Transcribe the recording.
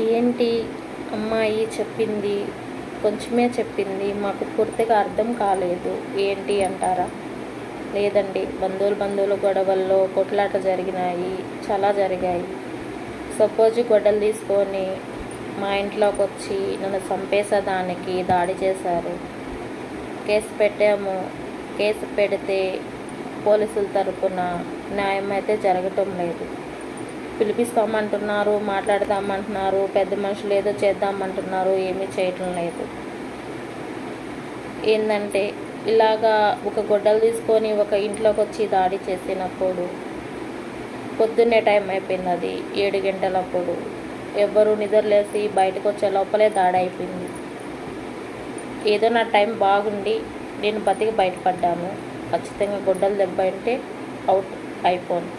ఏంటి అమ్మాయి చెప్పింది కొంచెమే చెప్పింది, మాకు పూర్తిగా అర్థం కాలేదు ఏంటి అంటారా? లేదండి, బంధువుల గొడవల్లో కొట్లాట జరిగినాయి, చాలా జరిగాయి. సపోజ్ గొడ్డలు తీసుకొని మా ఇంట్లోకి వచ్చి నన్ను చంపేసేదానికి దాడి చేశారు. కేసు పెట్టాము. కేసు పెడితే పోలీసుల తరపున న్యాయం అయితే జరగటం లేదు. పిలిపిస్తామంటున్నారు, మాట్లాడదామంటున్నారు, పెద్ద మనుషులు ఏదో చేద్దామంటున్నారు, ఏమీ చేయటం లేదు. ఏంటంటే ఇలాగా ఒక గొడ్డలు తీసుకొని ఒక ఇంట్లోకి వచ్చి దాడి చేసినప్పుడు పొద్దున్నే టైం అయిపోయింది, అది 7 గంటలప్పుడు. ఎవ్వరు నిద్రలేసి బయటకు వచ్చే లోపలే దాడి అయిపోయింది. ఏదో నా టైం బాగుండి నేను బతికి బయటపడ్డాను. ఖచ్చితంగా గొడ్డలు దెబ్బ అంటే అవుట్ అయిపోను.